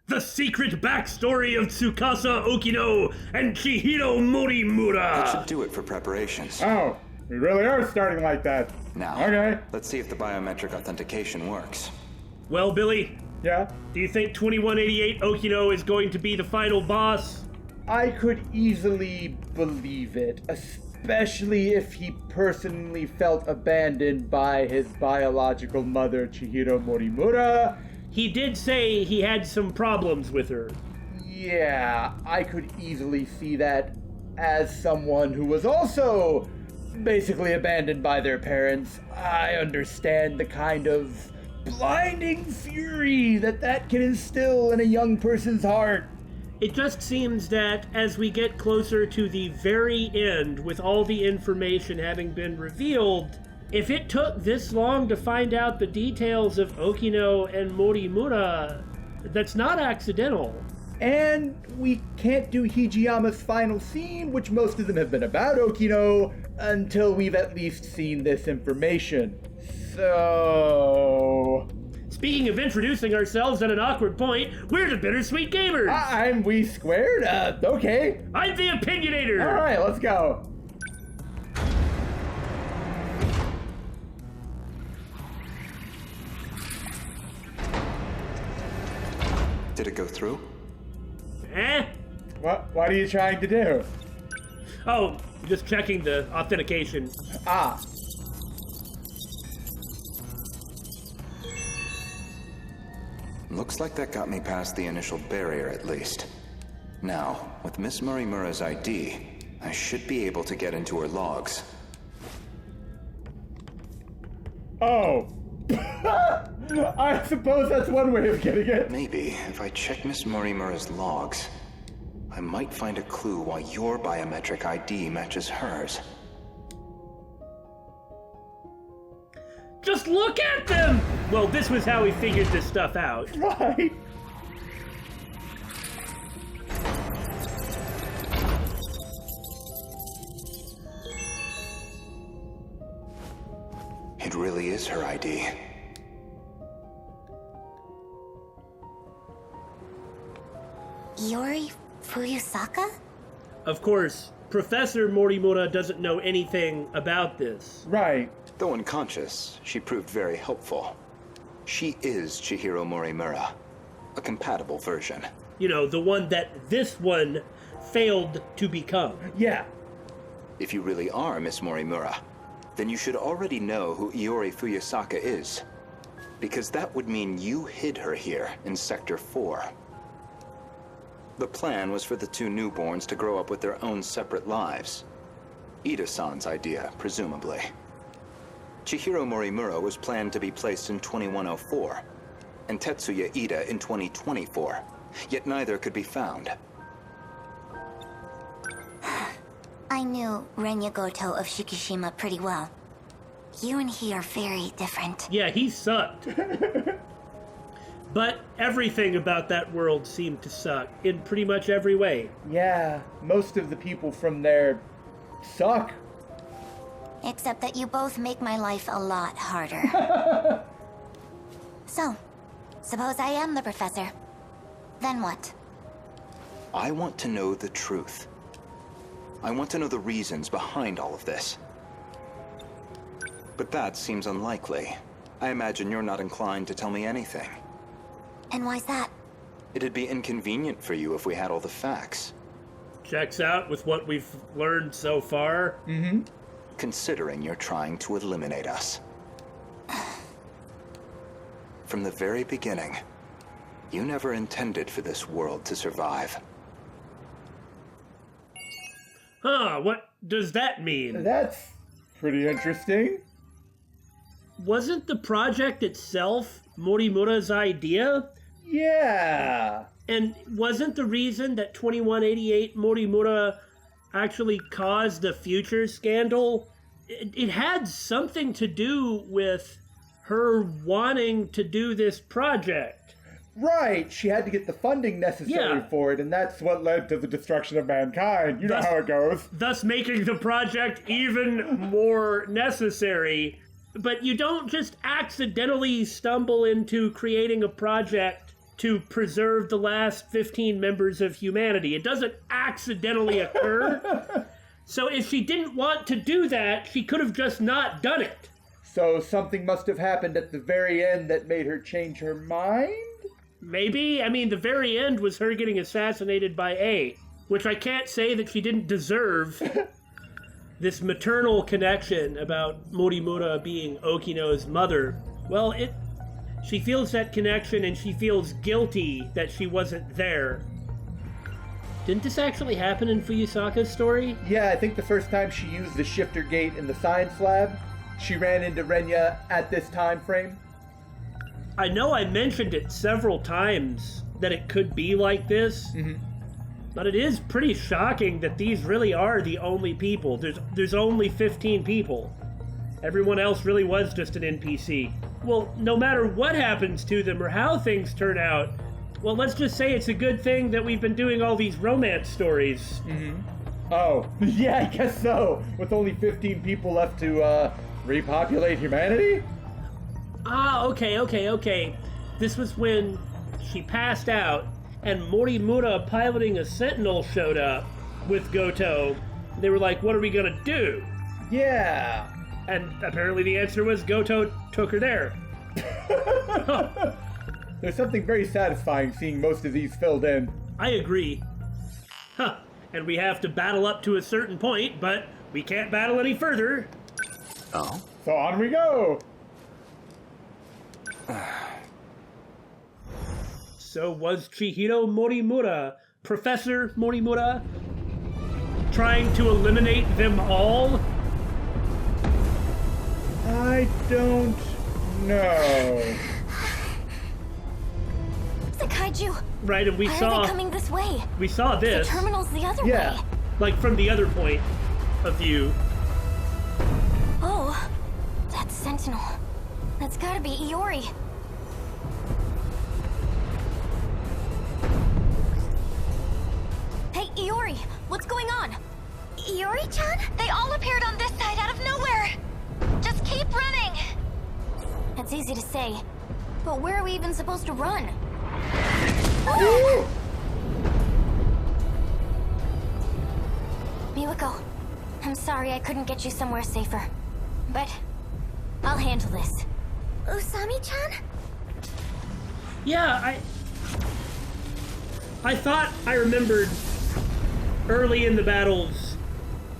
The secret backstory of Tsukasa Okino and Chihiro Morimura. That should do it for preparations. Oh, we really are starting like that. Now, Okay. let's see if the biometric authentication works. Well, Billy, Yeah? do you think 2188 Okino is going to be the final boss? I could easily believe it, especially if he personally felt abandoned by his biological mother, Chihiro Morimura. He did say he had some problems with her. Yeah, I could easily see that as someone who was also basically abandoned by their parents. I understand the kind of blinding fury that can instill in a young person's heart. It just seems that as we get closer to the very end, with all the information having been revealed, if it took this long to find out the details of Okino and Morimura, that's not accidental. And we can't do Hijiyama's final scene, which most of them have been about Okino, until we've at least seen this information. So... Speaking of introducing ourselves at an awkward point, we're the Bittersweet Gamers! I'm We Squared? Okay. I'm the Opinionator! Alright, let's go. Did it go through? Eh? What are you trying to do? Oh, just checking the authentication. Ah. Looks like that got me past the initial barrier at least. Now, with Miss Morimura's ID, I should be able to get into her logs. Oh. I suppose that's one way of getting it. Maybe, if I check Miss Morimura's logs, I might find a clue why your biometric ID matches hers. Just look at them! Well, this was how we figured this stuff out. Right. It really is her ID. Yori Fuyusaka? Of course, Professor Morimura doesn't know anything about this. Right. Though unconscious, she proved very helpful. She is Chihiro Morimura, a compatible version. You know, the one that this one failed to become. Yeah. If you really are Miss Morimura, then you should already know who Iori Fuyusaka is. Because that would mean you hid her here in Sector 4. The plan was for the two newborns to grow up with their own separate lives. Ida-san's idea, presumably. Chihiro Morimura was planned to be placed in 2104, and Tetsuya Ida in 2024, yet neither could be found. I knew Renya Goto of Shikishima pretty well. You and he are very different. Yeah, he sucked. But everything about that world seemed to suck, in pretty much every way. Yeah, most of the people from there suck. Except that you both make my life a lot harder. So, suppose I am the professor. Then what? I want to know the truth. I want to know the reasons behind all of this. But that seems unlikely. I imagine you're not inclined to tell me anything. And why's that? It'd be inconvenient for you if we had all the facts. Checks out with what we've learned so far. Mm-hmm. Considering you're trying to eliminate us. From the very beginning, you never intended for this world to survive. Huh, what does that mean? That's pretty interesting. Wasn't the project itself Morimura's idea? Yeah. And wasn't the reason that 2188 Morimura actually caused the future scandal? It had something to do with her wanting to do this project. Right, she had to get the funding necessary for it, and that's what led to the destruction of mankind. You know how it goes. Thus making the project even more necessary. But you don't just accidentally stumble into creating a project to preserve the last 15 members of humanity. It doesn't accidentally occur. So if she didn't want to do that, she could have just not done it. So something must have happened at the very end that made her change her mind? Maybe. I mean, the very end was her getting assassinated by A, which I can't say that she didn't deserve. This maternal connection about Morimura being Okino's mother. Well, she feels that connection and she feels guilty that she wasn't there. Didn't this actually happen in Fuyusaka's story? Yeah, I think the first time she used the shifter gate in the science lab, she ran into Renya at this time frame. I know I mentioned it several times that it could be like this, but it is pretty shocking that these really are the only people. There's only 15 people. Everyone else really was just an NPC. Well, no matter what happens to them or how things turn out, well, let's just say it's a good thing that we've been doing all these romance stories. Oh, yeah, I guess so. With only 15 people left to repopulate humanity? Ah, okay. This was when she passed out and Morimura piloting a Sentinel showed up with Goto. They were like, what are we gonna do? Yeah. And apparently the answer was Goto took her there. There's something very satisfying seeing most of these filled in. I agree. And we have to battle up to a certain point, but we can't battle any further. Oh? So on we go! So was Chihiro Morimura, Professor Morimura, trying to eliminate them all? I don't know. The kaiju. Right, and Why are they coming this way? We saw this. The terminal's the other Yeah. way. Like from the other point of view. Oh, that's Sentinel. That's gotta be Iori. Hey, Iori, what's going on? Iori-chan? They all appeared on this side out of nowhere. Just keep running. It's easy to say, but where are we even supposed to run? Miwako, I'm sorry I couldn't get you somewhere safer, but I'll handle this. Usami-chan? Yeah, I thought I remembered early in the battles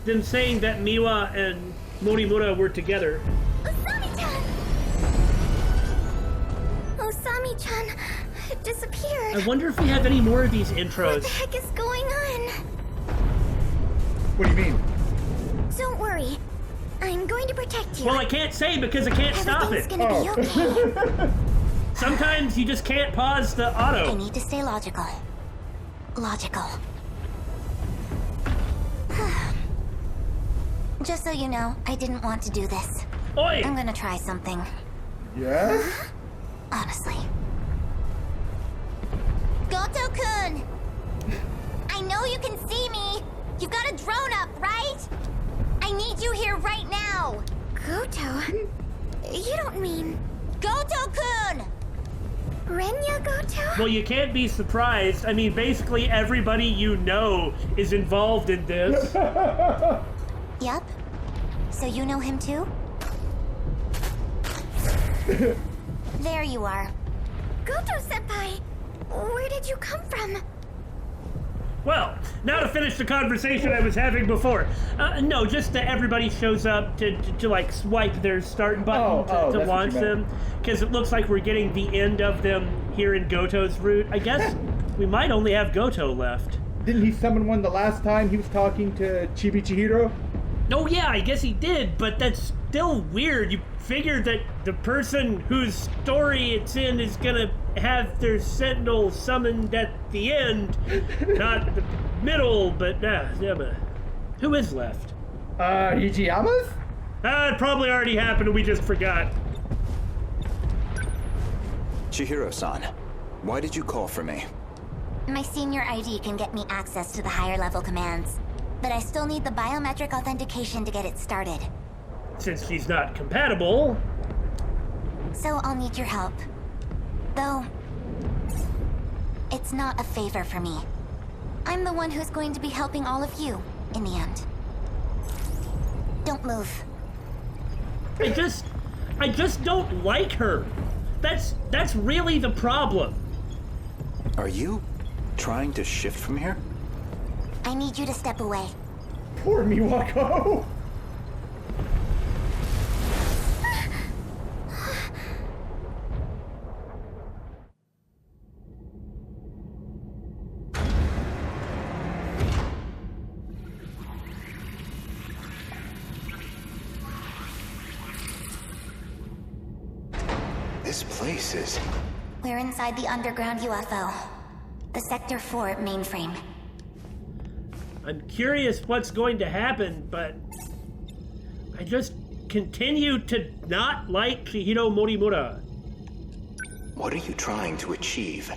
them saying that Miwa and Morimura were together. Usami-chan! Usami-chan disappeared. I wonder if we have any more of these What intros. the heck is going on? What do you mean? Don't worry. I'm going to protect you. Well, I can't say because I can't stop Everything's it. gonna be okay. Sometimes you just can't pause the I auto. need to stay logical. Logical. Just so you know, I didn't want to do this. Oi! I'm gonna try something. Yes? Honestly. Goto-kun! I know you can see me! You've got a drone up, right? I need you here right now! Goto? You don't mean... Goto-kun! Renya Goto? Well, you can't be surprised. I mean, basically everybody you know is involved in this. Yep. So you know him too? There you are. Goto-senpai! Where did you come from? Well, now to finish the conversation I was having before. No, just that everybody shows up to like swipe their start button to that's launch what you them. Because it looks like we're getting the end of them here in Goto's route. I guess we might only have Goto left. Didn't he summon one the last time he was talking to Chibi Chihiro? Oh yeah, I guess he did, but that's still weird. You figure that the person whose story it's in is gonna have their sentinel summoned at the end, not the middle, but who is left? Hijiyama's? It probably already happened and we just forgot. Chihiro-san, why did you call for me? My senior ID can get me access to the higher level commands, but I still need the biometric authentication to get it started. Since she's not compatible. So I'll need your help. Though, It's not a favor for me. I'm the one who's going to be helping all of you, in the end. Don't move. I just don't like her. That's really the problem. Are you trying to shift from here? I need you to step away. Poor Miwako! This place is... We're inside the underground UFO. The Sector 4 mainframe. I'm curious what's going to happen, but I just continue to not like Chihiro Morimura. What are you trying to achieve?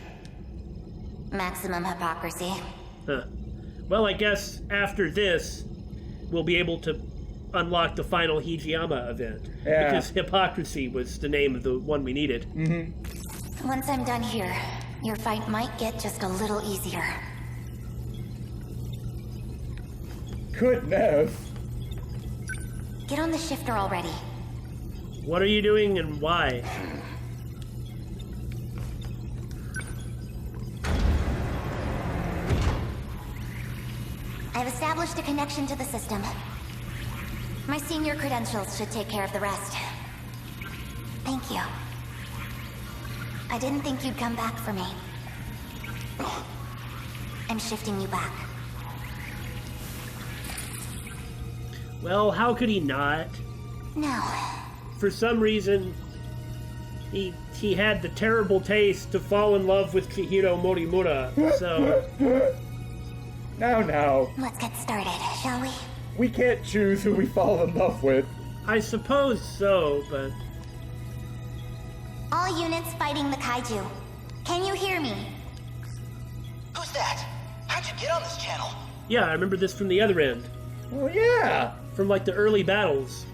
Maximum hypocrisy. Huh. Well, I guess after this, we'll be able to unlock the final Hijiyama event. Yeah. Because hypocrisy was the name of the one we needed. Once I'm done here, your fight might get just a little easier. Goodness. Get on the shifter already. What are you doing and why? I've established a connection to the system. My senior credentials should take care of the rest. Thank you. I didn't think you'd come back for me. I'm shifting you back. Well, how could he not? No. For some reason, he had the terrible taste to fall in love with Chihiro Morimura, so... Now. Let's get started, shall we? We can't choose who we fall in love with. I suppose so, but... All units fighting the kaiju. Can you hear me? Who's that? How'd you get on this channel? Yeah, I remember this from the other end. Oh, yeah. From, like, the early battles.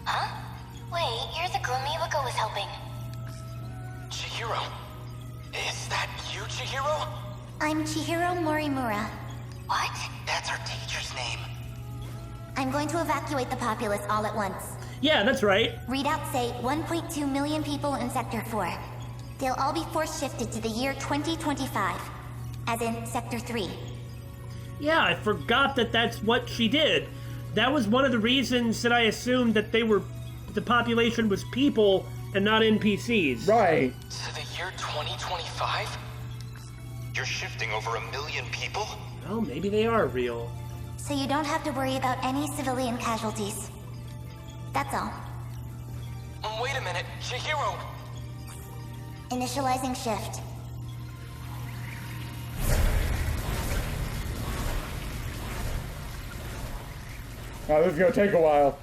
Huh? Wait, you're the girl Miwako was helping. Chihiro. Is that you, Chihiro? I'm Chihiro Morimura. What? That's our teacher's name. I'm going to evacuate the populace all at once. Yeah, that's right. Readouts say 1.2 million people in Sector 4. They'll all be force shifted to the year 2025, as in Sector 3. Yeah, I forgot that that's what she did. That was one of the reasons that I assumed that the population was people and not NPCs. Right. To the year 2025? You're shifting over 1 million people? Well, maybe they are real. So you don't have to worry about any civilian casualties. That's all. Wait a minute, Chihiro! Initializing shift. Oh, this is gonna take a while.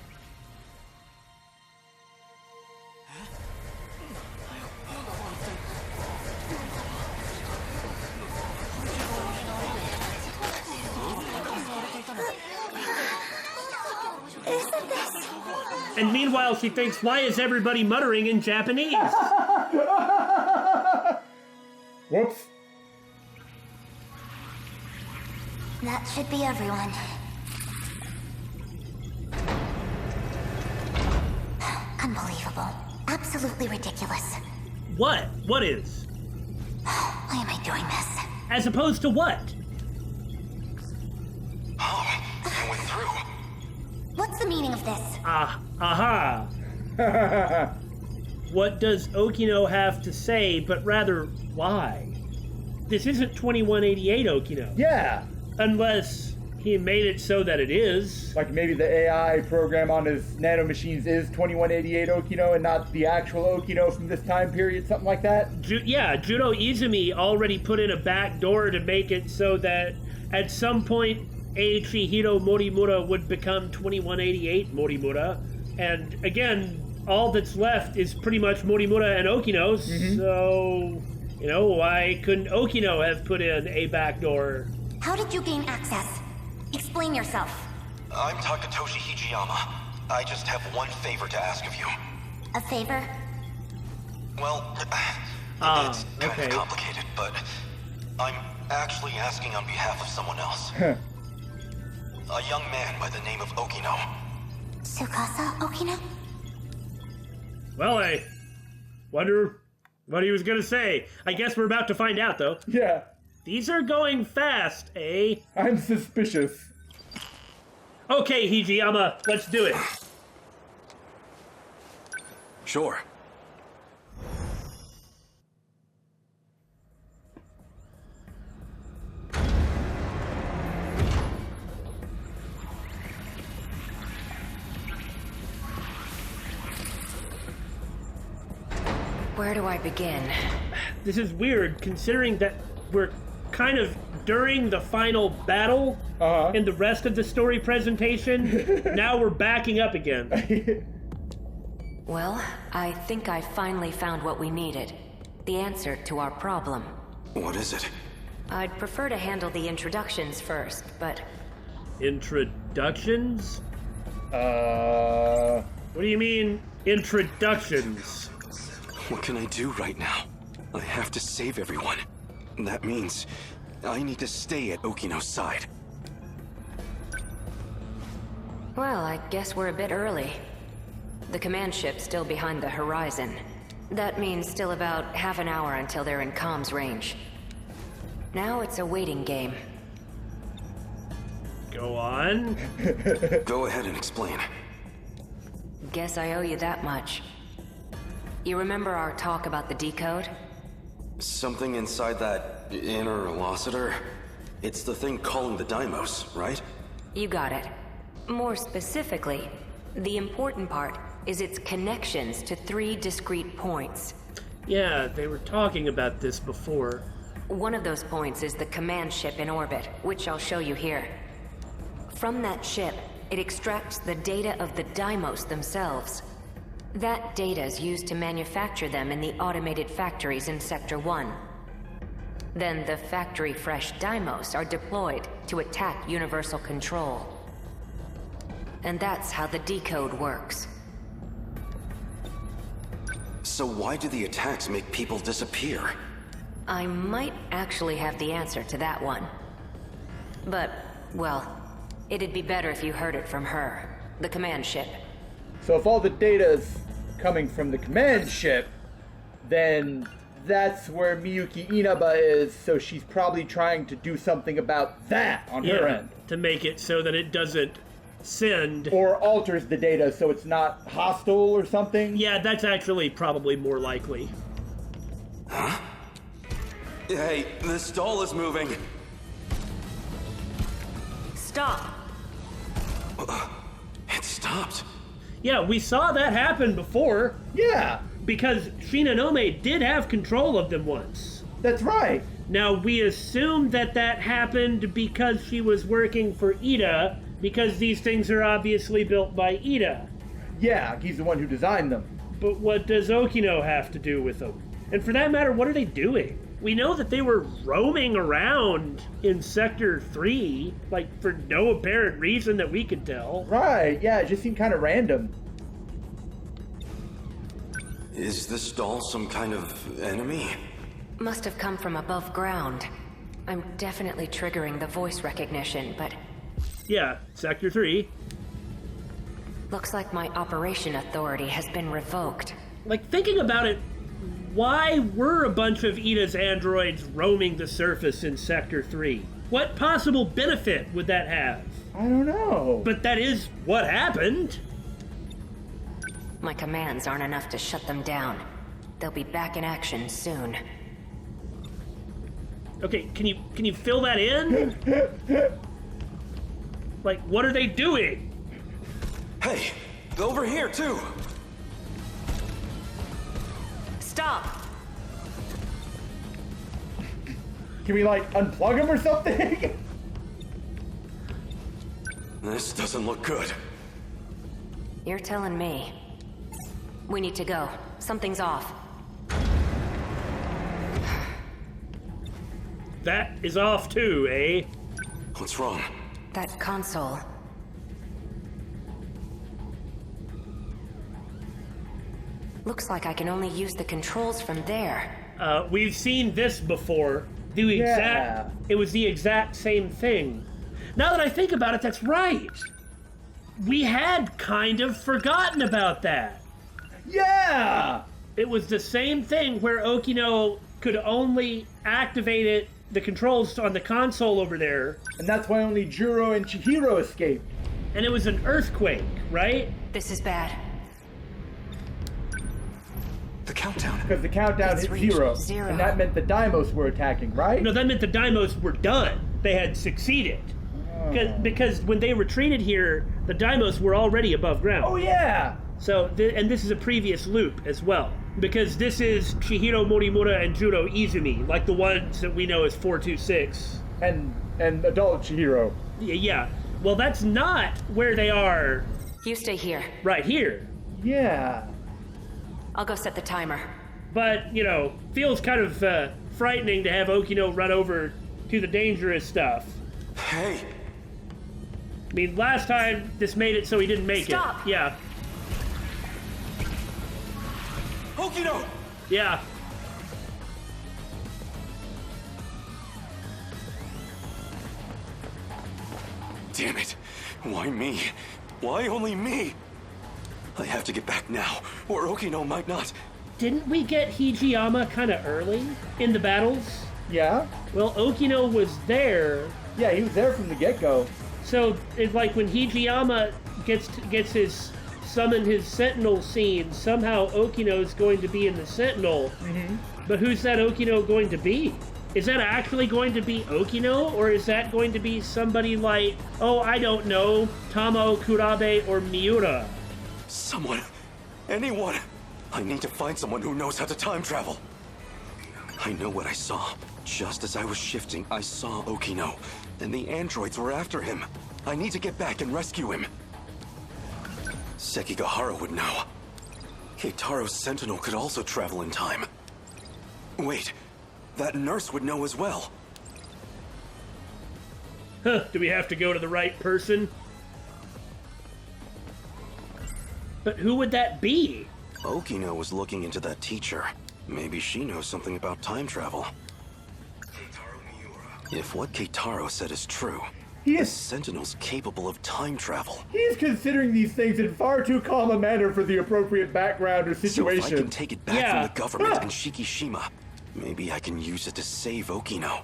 And meanwhile, she thinks, why is everybody muttering in Japanese? Whoops. That should be everyone. Unbelievable. Absolutely ridiculous. What? What is? Why am I doing this? As opposed to what? Oh, you went through. What's the meaning of this? Aha. What does Okino have to say, but rather, why? This isn't 2188 Okino. Yeah. Unless he made it so that it is. Like maybe the AI program on his nanomachines is 2188 Okino and not the actual Okino from this time period, something like that? Judo Izumi already put in a backdoor to make it so that at some point Chihiro Morimura would become 2188 Morimura. And again, all that's left is pretty much Morimura and Okino, so, why couldn't Okino have put in a backdoor? How did you gain access? Explain yourself. I'm Takatoshi Hijiyama. I just have one favor to ask of you. A favor? Well, it's kind okay. of complicated, but I'm actually asking on behalf of someone else. A young man by the name of Okino. Tsukasa Okino? Well, I wonder what he was gonna say. I guess we're about to find out, though. Yeah, These are going fast, eh? I'm suspicious. Okay, Hijiyama, let's do it. Sure. Where do I begin? This is weird, considering that we're kind of during the final battle in the rest of the story presentation. Now we're backing up again. Well, I think I finally found what we needed. The answer to our problem. What is it? I'd prefer to handle the introductions first, but Introductions? Uh... What do you mean, introductions? What can I do right now? I have to save everyone. That means I need to stay at Okino's side. well, I guess we're a bit early. The command ship's still behind the horizon. That means still about half an hour until they're in comms range. Now it's a waiting game. Go on. Go ahead and explain. Guess I owe you that much. You remember our talk about the decode? Something inside that INNERLOCITOR? It's the thing calling the Deimos, right? You got it. More specifically, the important part is its connections to 3 discrete points. Yeah, they were talking about this before. One of those points is the command ship in orbit, which I'll show you here. From that ship, it extracts the data of the Deimos themselves. That data is used to manufacture them in the automated factories in Sector 1. Then the factory-fresh Deimos are deployed to attack Universal Control. And that's how the decode works. So why do the attacks make people disappear? I might actually have the answer to that one. But, well, it'd be better if you heard it from her, the command ship. So if all the data's coming from the command ship, then that's where Miyuki Inaba is, so she's probably trying to do something about that on her end. To make it so that it doesn't send. Or alters the data so it's not hostile or something. Yeah, that's actually probably more likely. Huh? Hey, the stall is moving. Stop! It stopped. Yeah, we saw that happen before, Yeah, because Shinonome did have control of them once. that's right. Now, we assume that that happened because she was working for Ida, because these things are obviously built by Ida. Yeah, he's the one who designed them. But what does Okino have to do with them? And for that matter, what are they doing? We know that they were roaming around in Sector 3, like, for no apparent reason that we could tell. Right, yeah, it just seemed kind of random. Is this stall some kind of enemy? Must have come from above ground. I'm definitely triggering the voice recognition, but Yeah, Sector 3. looks like my operation authority has been revoked. Like, thinking about it, why were a bunch of Ida's androids roaming the surface in Sector 3? What possible benefit would that have? I don't know. But that is what happened. My commands aren't enough to shut them down. They'll be back in action soon. Okay, can you fill that in? Like, what are they doing? Hey, over here too. Stop! Can we, like, unplug him or something? This doesn't look good. You're telling me. We need to go. Something's off. That is off too, eh? What's wrong? That console. Looks like I can only use the controls from there. We've seen this before. It was the exact same thing. Now that I think about it, that's right. We had kind of forgotten about that. Yeah! It was the same thing where Okino could only activate the controls on the console over there. And that's why only Juro and Chihiro escaped. And it was an earthquake, right? This is bad. The countdown. Because the countdown It's hit reached 0. And that meant the Deimos were attacking, right? No, that meant the Deimos were done. They had succeeded. Because when they retreated here, the Deimos were already above ground. Oh, yeah! So, and this is a previous loop as well. Because this is Chihiro Morimura and Juro Izumi, like the ones that we know as 426. And adult Chihiro. Yeah. Well, that's not where they are You stay here. right here. Yeah. I'll go set the timer. But, feels kind of frightening to have Okino run over to the dangerous stuff. Hey! I mean, last time this made it so he didn't make Stop. it. Yeah. Okino! Yeah. Damn it! Why me? Why only me? I have to get back now, or Okino might not. Didn't we get Hijiyama kind of early in the battles? Yeah? Well, Okino was there. Yeah, he was there from the get-go. So, it's like when Hijiyama gets his summon his Sentinel scene, somehow Okino's going to be in the Sentinel. Mm-hmm. But who's that Okino going to be? Is that actually going to be Okino, or is that going to be somebody like, I don't know, Tamo, Kurabe, or Miura? Someone. Anyone. I need to find someone who knows how to time travel. I know what I saw. Just as I was shifting, I saw Okino, and the androids were after him. I need to get back and rescue him. Sekigahara would know. Keitaro's Sentinel could also travel in time. Wait, that nurse would know as well. Huh, do we have to go to the right person? But who would that be? Okino was looking into that teacher. Maybe she knows something about time travel. If what Keitaro said is true, the Sentinel's capable of time travel. He's considering these things in far too calm a manner for the appropriate background or situation. So if I can take it back from the government and Shikishima, maybe I can use it to save Okino.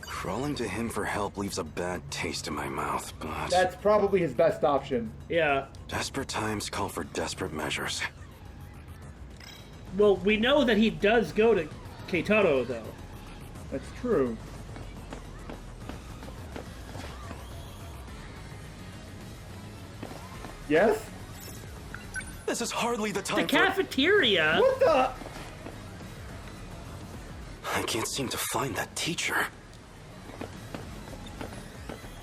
Crawling to him for help leaves a bad taste in my mouth, but... That's probably his best option. Yeah. Desperate times call for desperate measures. Well, we know that he does go to Keitaro, though. That's true. Yes? This is hardly the time The cafeteria? What the? I can't seem to find that teacher.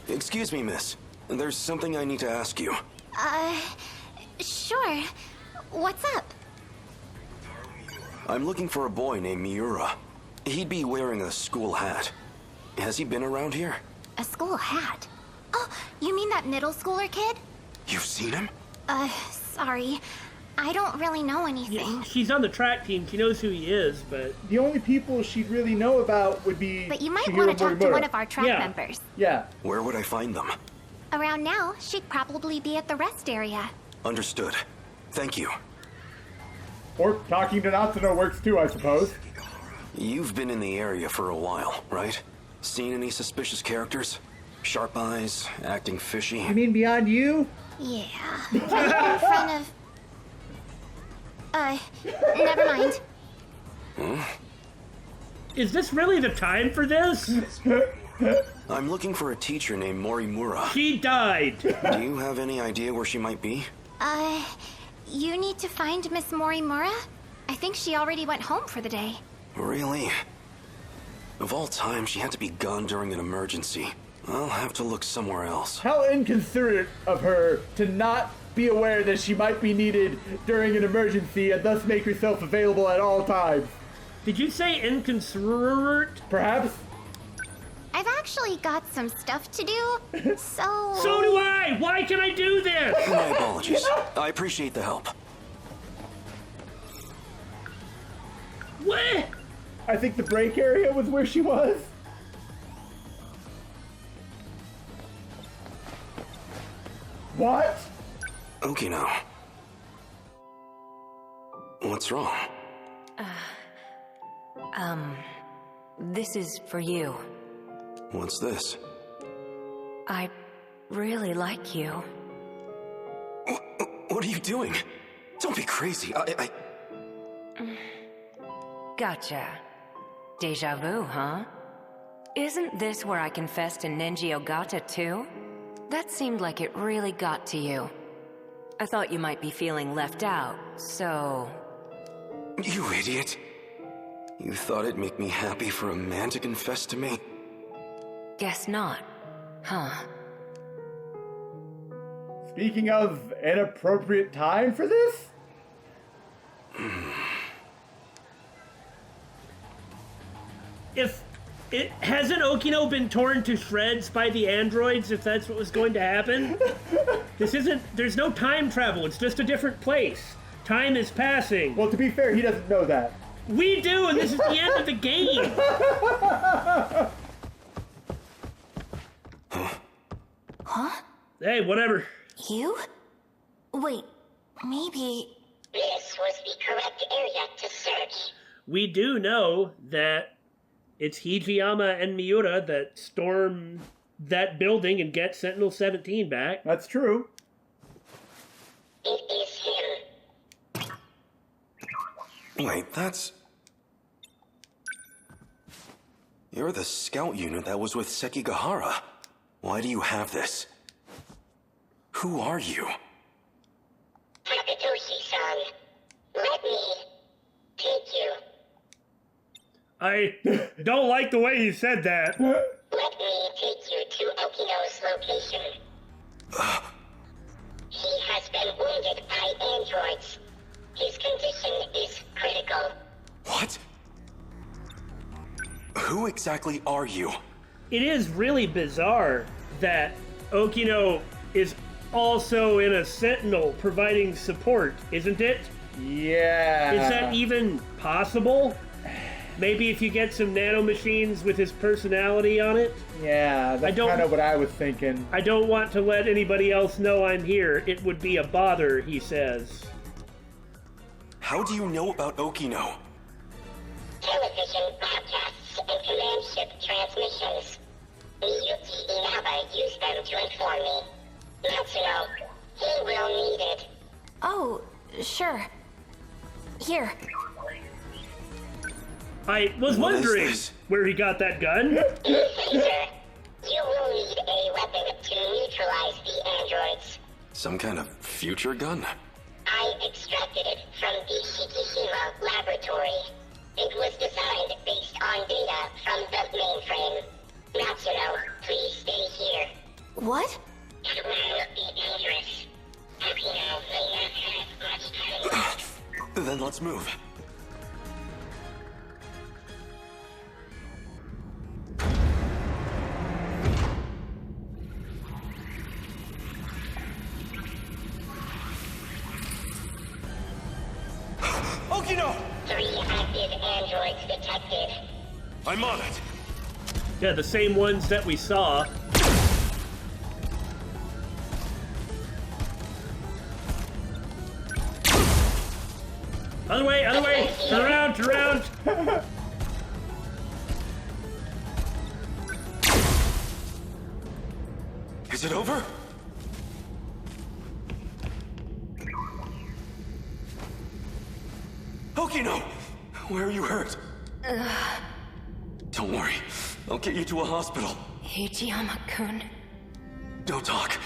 Excuse me, miss. There's something I need to ask you. Sure. What's up? I'm looking for a boy named Miura. He'd be wearing a school hat. Has he been around here? A school hat? Oh, you mean that middle schooler kid? You've seen him? Sorry. I don't really know anything. Yeah, she's on the track team. She knows who he is, but... The only people she'd really know about would be But you might Chihiro want to talk to Morimura. one of our track Yeah. members. Yeah. Where would I find them? Around now, she'd probably be at the rest area. Understood. Thank you. Or talking to Natsuno works too, I suppose. You've been in the area for a while, right? Seen any suspicious characters? Sharp eyes, acting fishy? You mean beyond you? Yeah. Right in front of... never mind. Is this really the time for this? I'm looking for a teacher named Morimura. She died. Do you have any idea where she might be? You need to find Miss Morimura? I think she already went home for the day. Really? Of all time, she had to be gone during an emergency. I'll have to look somewhere else. How inconsiderate of her to not be aware that she might be needed during an emergency and thus make herself available at all times. Did you say inconsiderate? Perhaps? I've actually got some stuff to do, so... So do I! Why can I do this? My apologies. I appreciate the help. What? I think the break area was where she was. What? Okino. What's wrong? This is for you. What's this? I really like you. What are you doing? Don't be crazy. Gotcha. Deja vu, huh? Isn't this where I confessed to Nenji Ogata too? That seemed like it really got to you. I thought you might be feeling left out, so... You idiot. You thought it'd make me happy for a man to confess to me? Guess not, huh? Speaking of inappropriate time for this? If it hasn't Okino been torn to shreds by the androids, if that's what was going to happen? There's no time travel, it's just a different place. Time is passing. Well, to be fair, he doesn't know that. We do, and this is the end of the game. Huh? Hey, whatever. You? Wait, maybe... This was the correct area to search. We do know that it's Hijiyama and Miura that storm that building and get Sentinel 17 back. That's true. It is him. Wait, that's... You're the scout unit that was with Sekigahara. Why do you have this? Who are you? Takatoshi-san, let me take you. I don't like the way you said that. Let me take you to Okino's location. He has been wounded by androids. His condition is critical. What? Who exactly are you? It is really bizarre that Okino is also in a Sentinel providing support, isn't it? Yeah. Is that even possible? Maybe if you get some nanomachines with his personality on it? Yeah, that's kind of what I was thinking. I don't want to let anybody else know I'm here. It would be a bother, he says. How do you know about Okino? Television broadcasts and command ship transmissions. Miyuki Inaba used them to inform me. Natsuno, he will need it. Oh, sure. Here. I was What is wondering this? where he got that gun. Caesar, you will need a weapon to neutralize the androids. Some kind of future gun? I extracted it from the Shikishima laboratory. It was designed based on data from the mainframe. Natsuno, please stay here. What? It will be dangerous. Okino may not have much time left. Then let's move. Okino! 3 active androids detected. I'm on it. Yeah, the same ones that we saw. Other way, other way! Turn around, turn around! Is it over? Okino! Where are you hurt? Don't worry. I'll get you to a hospital. Hijiyama-kun. Don't talk.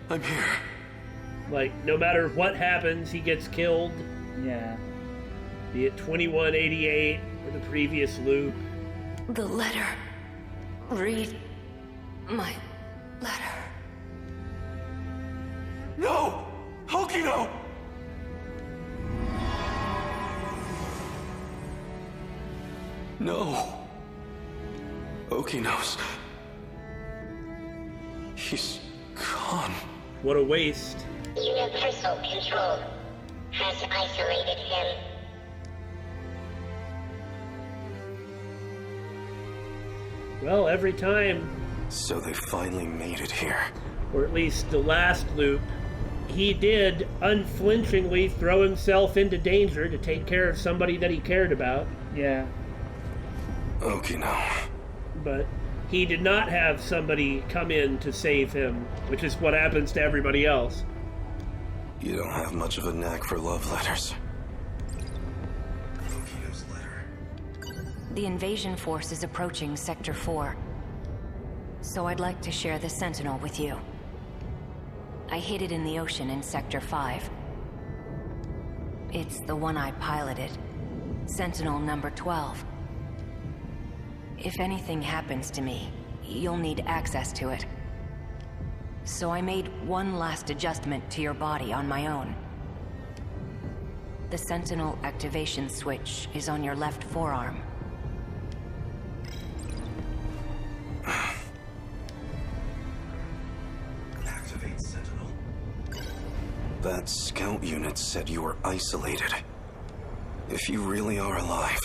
I'm here. Like, no matter what happens, he gets killed. Yeah. Be it 2188 or the previous loop. The letter. Read my letter. No! Okino! No. Okino's... He's gone. What a waste. Universal Control has isolated him. Well, every time, So they finally made it here. or at least the last loop, he did unflinchingly throw himself into danger to take care of somebody that he cared about. Yeah. Okino. But he did not have somebody come in to save him, which is what happens to everybody else. You don't have much of a knack for love letters. Okino's letter. The invasion force is approaching Sector 4. So I'd like to share the Sentinel with you. I hid it in the ocean in Sector 5. It's the one I piloted. Sentinel number 12. If anything happens to me, you'll need access to it. So I made one last adjustment to your body on my own. The Sentinel activation switch is on your left forearm. Activate Sentinel. That scout unit said you were isolated. If you really are alive,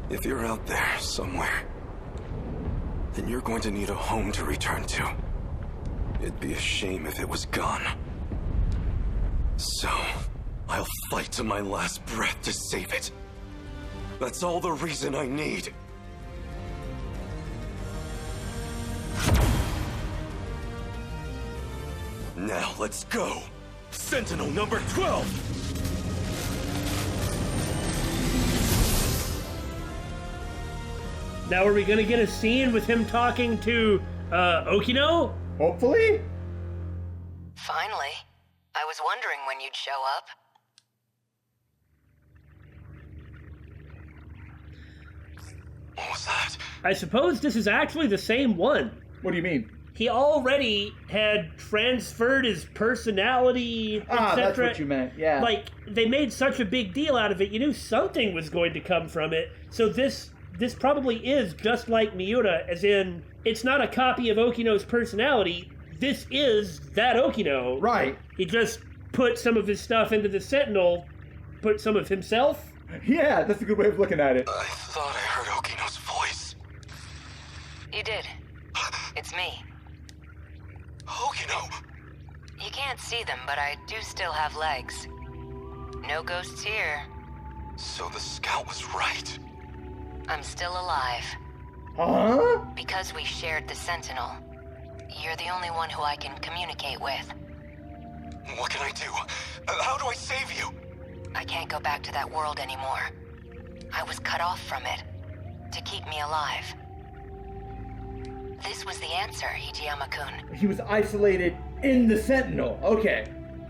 if you're out there somewhere, then you're going to need a home to return to. It'd be a shame if it was gone. So, I'll fight to my last breath to save it. That's all the reason I need. Now let's go! Sentinel number 12! Now, are we gonna get a scene with him talking to, Okino? Hopefully? Finally. I was wondering when you'd show up. What was that? I suppose this is actually the same one. What do you mean? He already had transferred his personality, etc. That's what you meant, yeah. Like, they made such a big deal out of it, you knew something was going to come from it. So this probably is just like Miura, as in, it's not a copy of Okino's personality. This is that Okino. Right. He just put some of his stuff into the Sentinel, put some of himself. Yeah, that's a good way of looking at it. I thought I heard Okino's voice. You did. It's me. Okino! You can't see them, but I do still have legs. No ghosts here. So the scout was right. I'm still alive. Huh? Because we shared the Sentinel. You're the only one who I can communicate with. What can I do? How do I save you? I can't go back to that world anymore. I was cut off from it. To keep me alive. This was the answer, Hijiyama-kun. He was isolated in the Sentinel. Okay.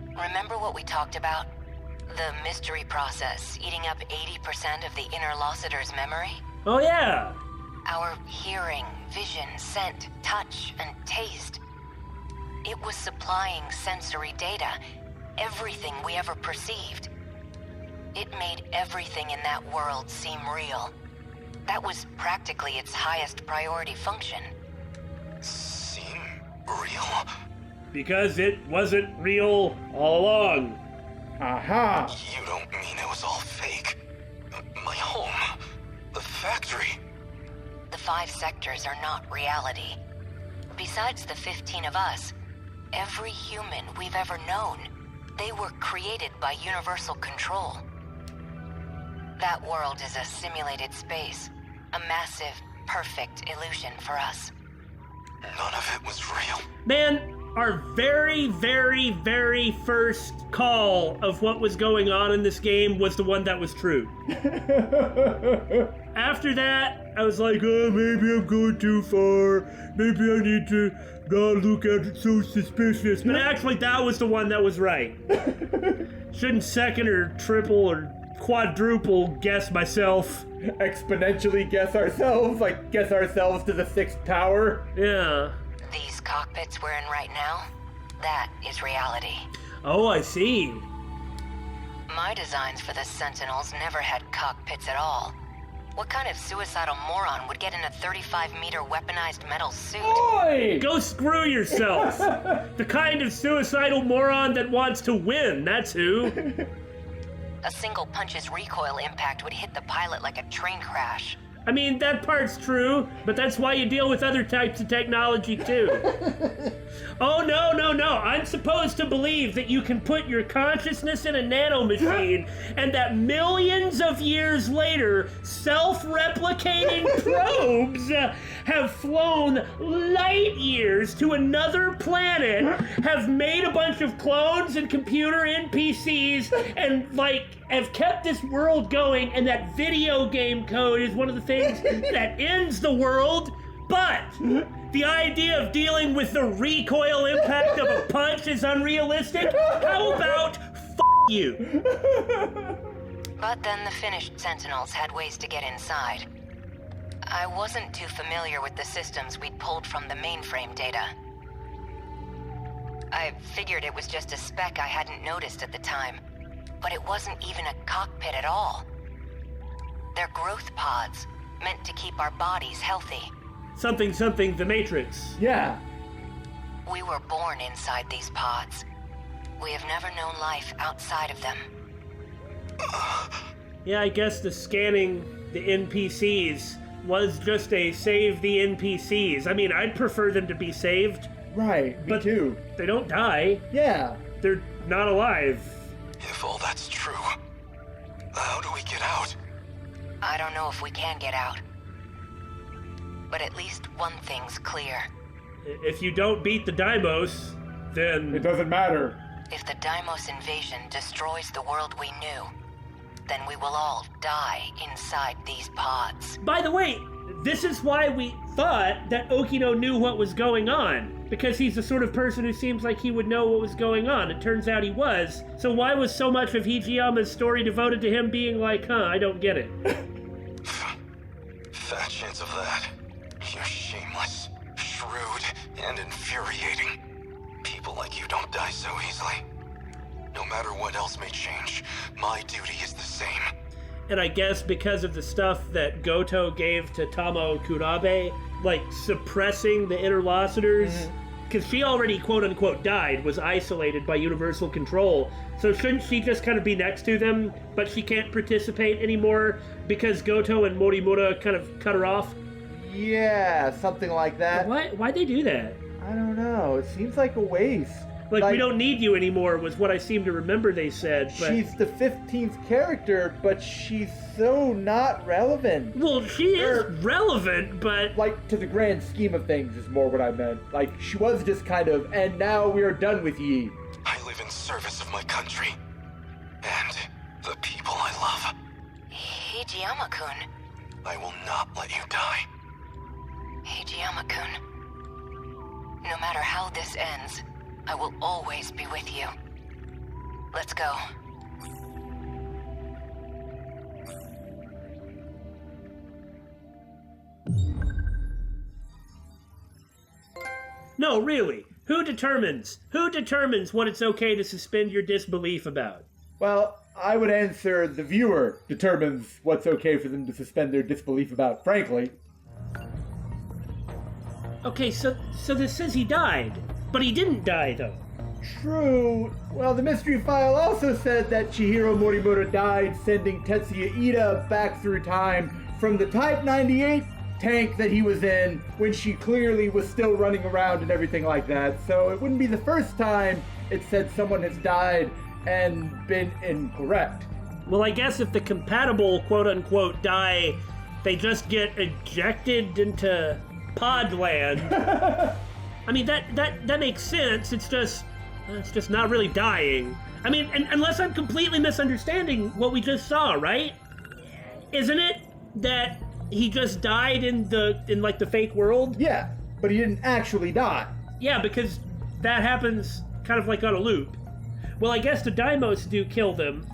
Remember what we talked about? The mystery process eating up 80% of the INNERLOCITOR's memory? Oh yeah! Our hearing, vision, scent, touch, and taste. It was supplying sensory data, everything we ever perceived. It made everything in that world seem real. That was practically its highest priority function. Seem real? Because it wasn't real all along. Aha! You don't mean it was all fake? My home? The factory? The 5 sectors are not reality. Besides the 15 of us, every human we've ever known, they were created by universal control. That world is a simulated space, a massive, perfect illusion for us. None of it was real. Man, our very, very, very first call of what was going on in this game was the one that was true. After that, I was like, oh, maybe I'm going too far. Maybe I need to not look at it so suspicious. But actually, that was the one that was right. Shouldn't second or triple or quadruple guess myself. Exponentially guess ourselves, like guess ourselves to the 6th tower. Yeah. These cockpits we're in right now, that is reality. Oh, I see. My designs for the Sentinels never had cockpits at all. What kind of suicidal moron would get in a 35-meter weaponized metal suit? Oi! Go screw yourself. The kind of suicidal moron that wants to win, that's who. A single punch's recoil impact would hit the pilot like a train crash. I mean, that part's true, but that's why you deal with other types of technology, too. Oh, no. I'm supposed to believe that you can put your consciousness in a nanomachine and that millions of years later, self-replicating probes have flown light years to another planet, have made a bunch of clones and computer NPCs, and, have kept this world going, and that video game code is one of the things that ends the world, but the idea of dealing with the recoil impact of a punch is unrealistic? How about you? But then the finished Sentinels had ways to get inside. I wasn't too familiar with the systems we'd pulled from the mainframe data. I figured it was just a speck I hadn't noticed at the time, but it wasn't even a cockpit at all. They're growth pods, meant to keep our bodies healthy. Something, the Matrix. Yeah. We were born inside these pods. We have never known life outside of them. Yeah, I guess the scanning the NPCs was just a save the NPCs. I mean, I'd prefer them to be saved. Right, me too. They don't die. Yeah. They're not alive. If all that's true, how do we get out? I don't know if we can get out. But at least one thing's clear. If you don't beat the Deimos, then... It doesn't matter. If the Deimos invasion destroys the world we knew, then we will all die inside these pods. By the way, this is why we thought that Okino knew what was going on. Because he's the sort of person who seems like he would know what was going on. It turns out he was. So why was so much of Hijiyama's story devoted to him being like, I don't get it? Fat chance of that. You're shameless, shrewd, and infuriating. People like you don't die so easily. No matter what else may change, my duty is the same. And I guess because of the stuff that Goto gave to Tama Kurabe, like suppressing the INNERLOCITORS, because she already quote-unquote died, was isolated by universal control. So shouldn't she just kind of be next to them, but she can't participate anymore because Goto and Morimura kind of cut her off? Yeah, something like that. Why'd they do that? I don't know. It seems like a waste. Like, we don't need you anymore was what I seem to remember they said. But... She's the 15th character, but she's so not relevant. Well, she is relevant, but... Like, to the grand scheme of things is more what I meant. Like, she was just kind of, and now we are done with ye. I live in service of my country. And the people I love. Hijiyama-kun. I will not let you die. Hijiyama-kun. No matter how this ends, I will always be with you. Let's go. No, really. Who determines what it's okay to suspend your disbelief about? Well, I would answer the viewer determines what's okay for them to suspend their disbelief about, frankly. Okay, so this says he died. But he didn't die, though. True. Well, the mystery file also said that Chihiro Morimura died sending Tetsuya Ida back through time from the Type 98 tank that he was in when she clearly was still running around and everything like that. So it wouldn't be the first time it said someone has died and been incorrect. Well, I guess if the compatible quote-unquote die, they just get ejected into Podland. I mean, that makes sense. It's just not really dying. I mean, unless I'm completely misunderstanding what we just saw, right? Isn't it that he just died in the fake world? Yeah, but he didn't actually die. Yeah, because that happens kind of like on a loop. Well, I guess the Deimos do kill them.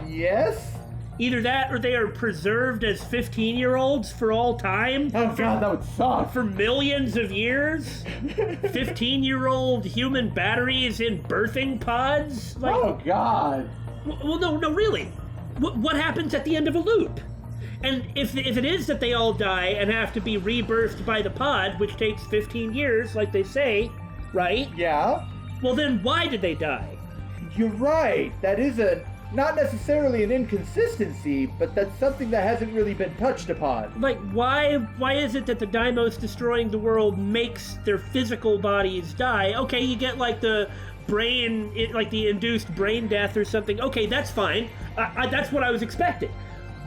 Yes? Either that or they are preserved as 15-year-olds for all time. Oh god, that would suck. For millions of years? 15-year-old human batteries in birthing pods? Oh god. Well, no, really. What happens at the end of a loop? And if it is that they all die and have to be rebirthed by the pod, which takes 15 years, like they say, right? Yeah? Well, then why did they die? You're right. That is an not necessarily an inconsistency, but that's something that hasn't really been touched upon. Like, why is it that the Deimos destroying the world makes their physical bodies die? Okay, you get like the the induced brain death or something. Okay, that's fine. That's what I was expecting.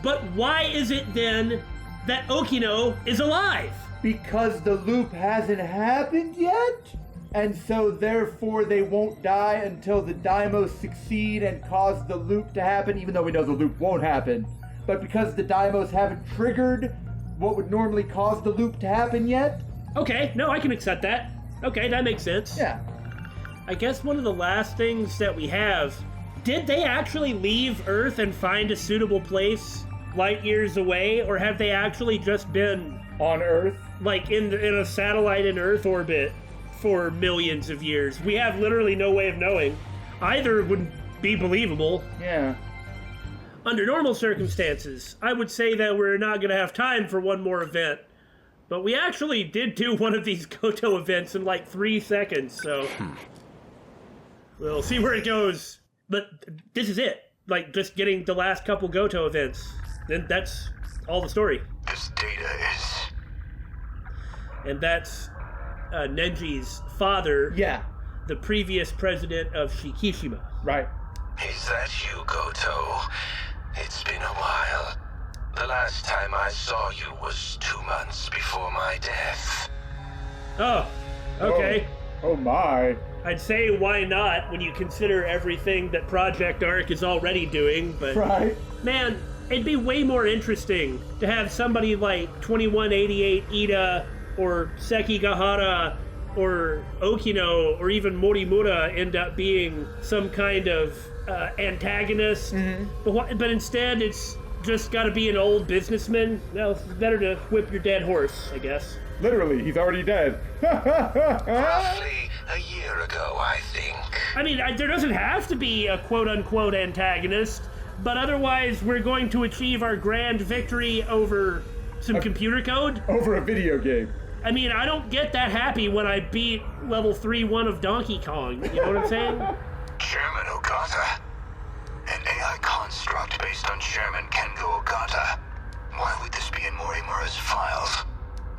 But why is it then that Okino is alive? Because the loop hasn't happened yet? And so therefore they won't die until the Deimos succeed and cause the loop to happen, even though we know the loop won't happen. But because the Deimos haven't triggered what would normally cause the loop to happen yet? Okay, no, I can accept that. Okay, that makes sense. Yeah. I guess one of the last things that we have, did they actually leave Earth and find a suitable place light years away, or have they actually just been On Earth? like in a satellite in Earth orbit for millions of years? We have literally no way of knowing. Either would be believable. Yeah. Under normal circumstances, I would say that we're not going to have time for one more event. But we actually did do one of these Goto events in like 3 seconds, so we'll see where it goes. But this is it. Like, just getting the last couple Goto events. Then that's all the story. This data is... And that's Nenji's father, Yeah. the previous president of Shikishima. Right. Is that you, Goto? It's been a while. The last time I saw you was 2 months before my death. Oh, okay. Oh my. I'd say why not when you consider everything that Project Arc is already doing, but Right. man, it'd be way more interesting to have somebody like 2188 Ida or Sekigahara or Okino or even Morimura end up being some kind of antagonist. But instead it's just got to be an old businessman. Well, it's better to whip your dead horse, I guess. Literally, he's already dead. Roughly a year ago, I think. I mean, there doesn't have to be a quote-unquote antagonist, but otherwise we're going to achieve our grand victory over some computer code. Over a video game. I mean, I don't get that happy when I beat level 3-1 of Donkey Kong. You know what I'm saying? Chairman Ogata. An AI construct based on Chairman Kengo Ogata. Why would this be in Morimura's files?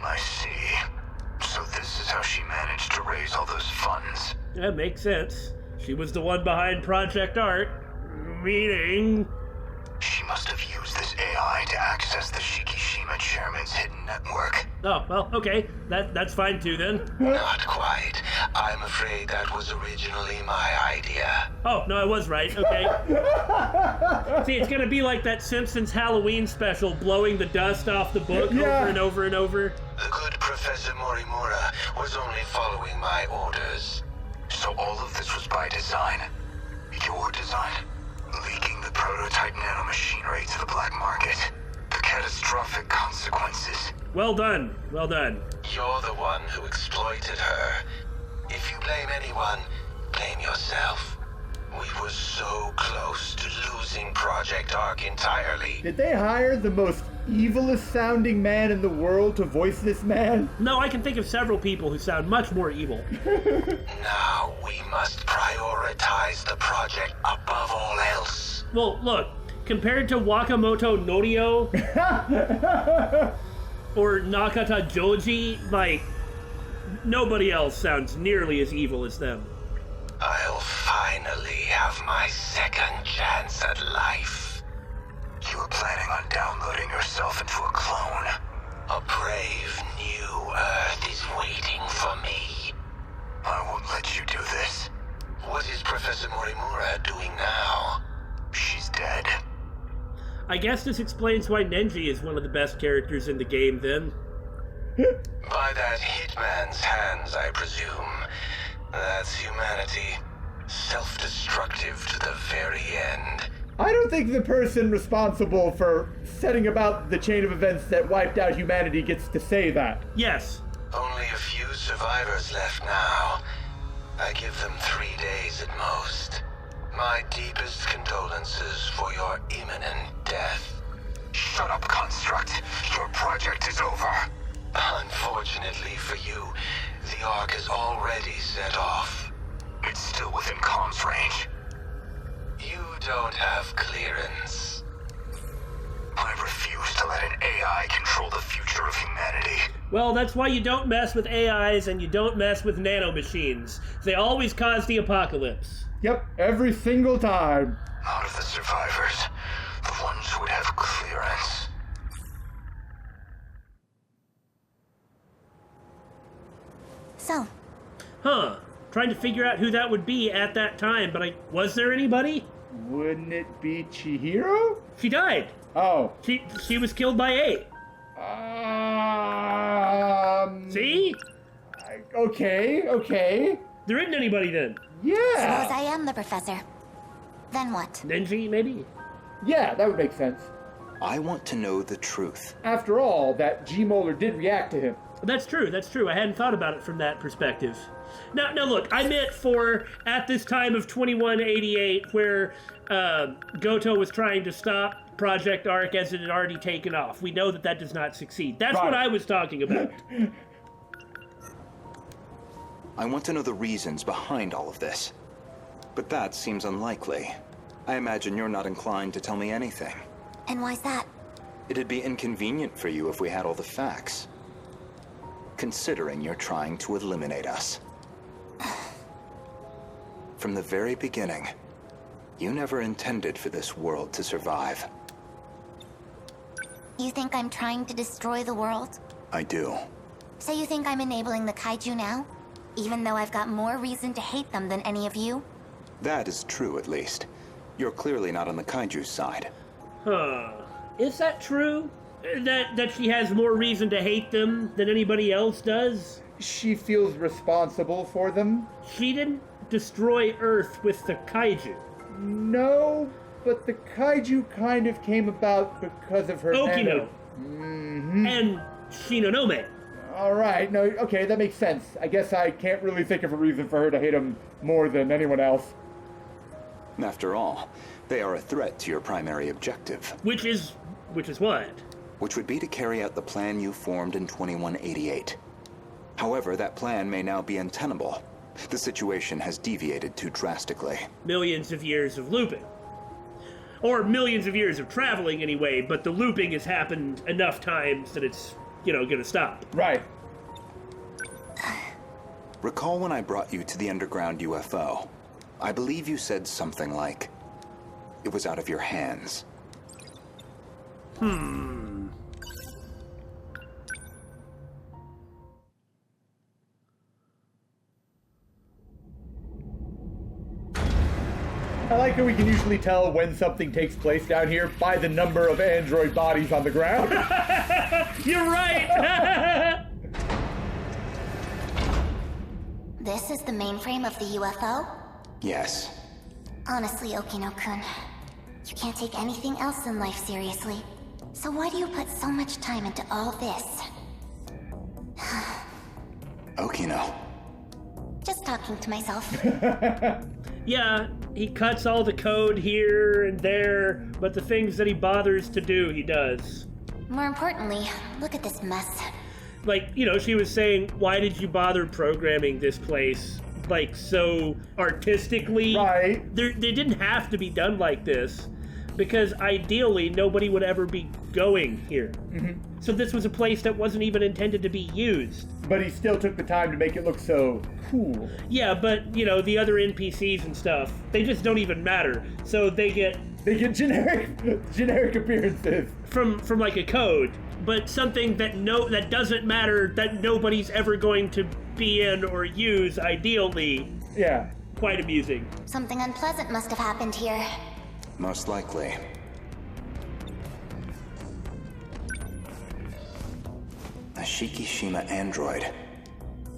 I see. So this is how she managed to raise all those funds. That makes sense. She was the one behind Project Art. Meaning... She must have used this AI to access the Shikishima chairman's hidden network. Oh, well, okay. That's fine too then. Not quite. I'm afraid that was originally my idea. Oh, no, I was right. Okay. See, it's gonna be like that Simpsons Halloween special, blowing the dust off the book over and over and over. The good Professor Morimura was only following my orders. So all of this was by design. Your design? Leaking the prototype nanomachinery to the black market. The catastrophic consequences. Well done. Well done. You're the one who exploited her. If you blame anyone, blame yourself. We were so close to losing Project Arc entirely. Did they hire the most evilest sounding man in the world to voice this man? No, I can think of several people who sound much more evil. Now we must prioritize the project above all else. Well, look, compared to Wakamoto Norio or Nakata Joji, like, nobody else sounds nearly as evil as them. I'll finally have my second chance at life. You were planning on downloading yourself into a clone. A brave new Earth is waiting for me. I won't let you do this. What is Professor Morimura doing now? She's dead. I guess this explains why Nenji is one of the best characters in the game, then. By that hitman's hands, I presume. That's humanity. Self-destructive to the very end. I don't think the person responsible for setting about the chain of events that wiped out humanity gets to say that. Yes. Only a few survivors left now. I give them 3 days at most. My deepest condolences for your imminent death. Shut up, Construct. Your project is over. Unfortunately for you, the Ark is already set off. It's still within comms range. You don't have clearance. I refuse to let an AI control the future of humanity. Well, that's why you don't mess with AIs and you don't mess with nanomachines. They always cause the apocalypse. Yep, every single time. Out of the survivors, the ones who would have clearance. So, Huh. Trying to figure out who that would be at that time, but was there anybody? Wouldn't it be Chihiro? She died. Oh. She was killed by A. See? Okay. There isn't anybody then. Yeah. suppose I am the professor. Then what? Nenji, maybe? Yeah, that would make sense. I want to know the truth. After all, that G-Molar did react to him. That's true. I hadn't thought about it from that perspective. Now look, I meant for at this time of 2188 where Goto was trying to stop Project Arc as it had already taken off. We know that does not succeed. That's Right. what I was talking about. I want to know the reasons behind all of this. But that seems unlikely. I imagine you're not inclined to tell me anything. And why's that? It'd be inconvenient for you if we had all the facts. Considering you're trying to eliminate us. From the very beginning, you never intended for this world to survive. You think I'm trying to destroy the world? I do. So you think I'm enabling the kaiju now? Even though I've got more reason to hate them than any of you? That is true, at least. You're clearly not on the kaiju's side. Huh. Is that true? That she has more reason to hate them than anybody else does? She feels responsible for them. She didn't destroy Earth with the kaiju. No, but the kaiju kind of came about because of her Okino. Mm-hmm. And Shinonome. All right, no, okay, that makes sense. I guess I can't really think of a reason for her to hate him more than anyone else. After all, they are a threat to your primary objective. Which is what? Which would be to carry out the plan you formed in 2188. However, that plan may now be untenable. The situation has deviated too drastically. Millions of years of looping. Or millions of years of traveling anyway, but the looping has happened enough times that it's, gonna stop. Right. Recall when I brought you to the underground UFO? I believe you said something like, it was out of your hands. I like how we can usually tell when something takes place down here by the number of android bodies on the ground. You're right! This is the mainframe of the UFO? Yes. Honestly, Okino-kun, you can't take anything else in life seriously. So why do you put so much time into all this? Okino. Just talking to myself. Yeah, he cuts all the code here and there, but the things that he bothers to do, he does. More importantly, look at this mess. Like, she was saying, why did you bother programming this place, like, so artistically? Right. They didn't have to be done like this, because ideally, nobody would ever be going here. Mm-hmm. So this was a place that wasn't even intended to be used. But he still took the time to make it look so cool. Yeah, but, the other NPCs and stuff, they just don't even matter. So they get generic appearances. From like a code, but something that doesn't matter, that nobody's ever going to be in or use, ideally. Yeah. Quite amusing. Something unpleasant must have happened here. Most likely. A Shikishima android.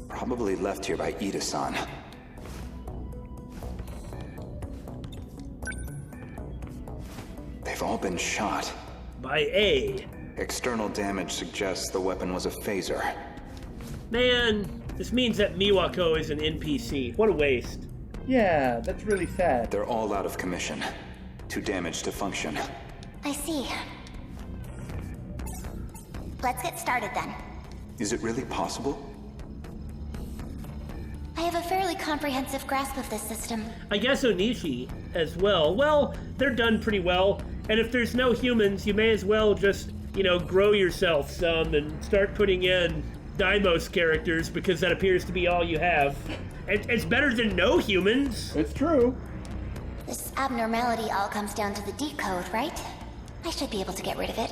Probably left here by Ida-san. They've all been shot. By A. External damage suggests the weapon was a phaser. Man, this means that Miwako is an NPC. What a waste. Yeah, that's really sad. They're all out of commission. Too damaged to function. I see. Let's get started then. Is it really possible? I I have a fairly comprehensive grasp of this system. I guess Onishi as well. Well, they're done pretty well. And if there's no humans, you may as well just, grow yourself some and start putting in Deimos characters, because that appears to be all you have. It's better than no humans. It's true. This abnormality all comes down to the decode, right? I should be able to get rid of it.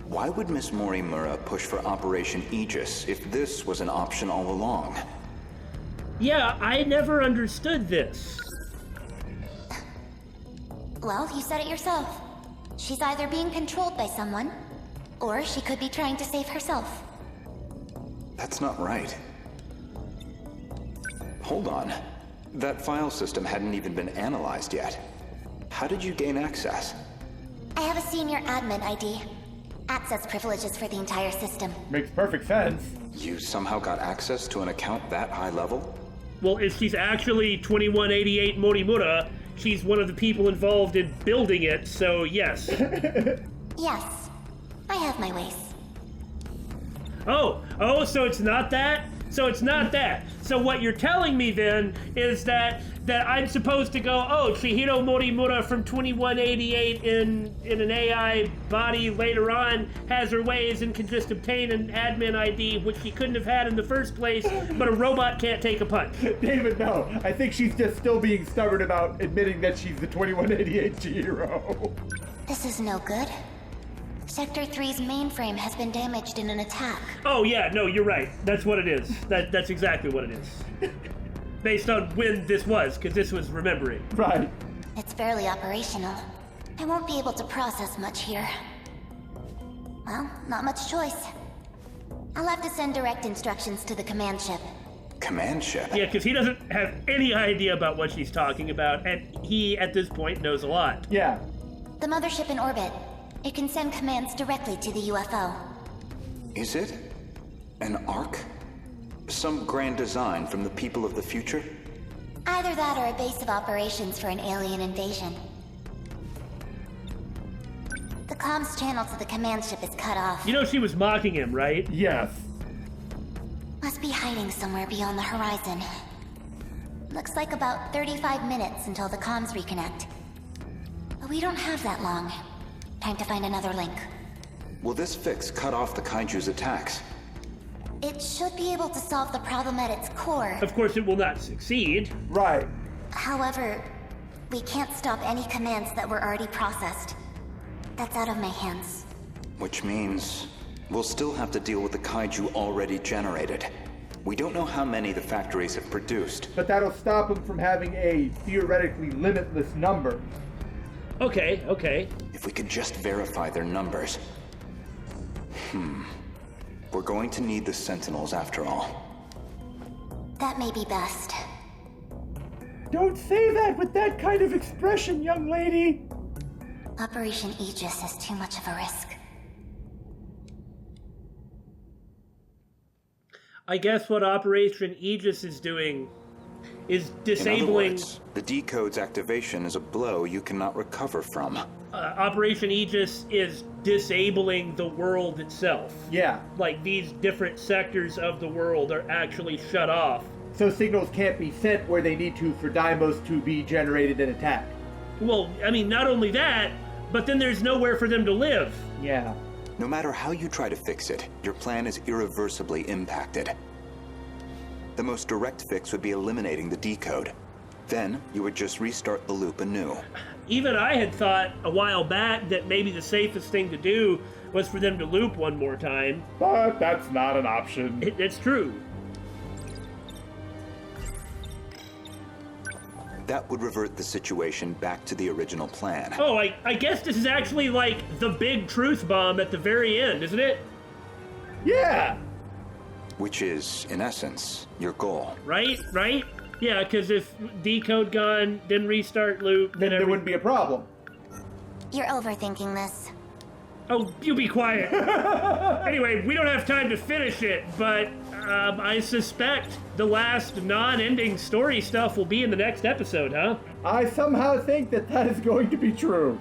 Why would Miss Morimura push for Operation Aegis if this was an option all along? Yeah, I never understood this. Well, you said it yourself. She's either being controlled by someone, or she could be trying to save herself. That's not right. Hold on. That file system hadn't even been analyzed yet. How did you gain access? I have a senior admin ID. Access privileges for the entire system. Makes perfect sense. You somehow got access to an account that high level? Well, if she's actually 2188 Morimura, she's one of the people involved in building it, so yes. Yes. I have my ways. Oh, so it's not that? So it's not that. So what you're telling me then is that I'm supposed to go, Chihiro Morimura from 2188 in an AI body later on has her ways and can just obtain an admin ID, which she couldn't have had in the first place, but a robot can't take a punch. David, no. I think she's just still being stubborn about admitting that she's the 2188 Chihiro. This is no good. Sector 3's mainframe has been damaged in an attack. Oh yeah, no, you're right. That's what it is. That's exactly what it is. Based on when this was, because this was remembering. Right. It's barely operational. I won't be able to process much here. Well, not much choice. I'll have to send direct instructions to the command ship. Command ship? Yeah, because he doesn't have any idea about what she's talking about, and he, at this point, knows a lot. Yeah. The mothership in orbit. It can send commands directly to the UFO. Is it? An Ark? Some grand design from the people of the future? Either that or a base of operations for an alien invasion. The comms channel to the command ship is cut off. She was mocking him, right? Yes. Must be hiding somewhere beyond the horizon. Looks like about 35 minutes until the comms reconnect. But we don't have that long. Time to find another link. Will this fix cut off the Kaiju's attacks? It should be able to solve the problem at its core. Of course it will not succeed. Right. However, we can't stop any commands that were already processed. That's out of my hands. Which means we'll still have to deal with the Kaiju already generated. We don't know how many the factories have produced. But that'll stop them from having a theoretically limitless number. Okay. If we could just verify their numbers. We're going to need the Sentinels after all. That may be best. Don't say that with that kind of expression, young lady. Operation Aegis is too much of a risk. I guess what Operation Aegis is doing is disabling... In other words, the decode's activation is a blow you cannot recover from. Operation Aegis is disabling the world itself. Yeah. Like, these different sectors of the world are actually shut off. So signals can't be sent where they need to for Deimos to be generated and attacked. Well, not only that, but then there's nowhere for them to live. Yeah. No matter how you try to fix it, your plan is irreversibly impacted. The most direct fix would be eliminating the decode. Then, you would just restart the loop anew. Even I had thought a while back that maybe the safest thing to do was for them to loop one more time. But that's not an option. It's true. That would revert the situation back to the original plan. Oh, I guess this is actually like the big truth bomb at the very end, isn't it? Yeah! Which is, in essence, your goal. Right? Yeah, because if decode gone, then restart loop, Then there wouldn't be a problem. You're overthinking this. Oh, you be quiet. Anyway, we don't have time to finish it, but I suspect the last non-ending story stuff will be in the next episode, huh? I somehow think that is going to be true.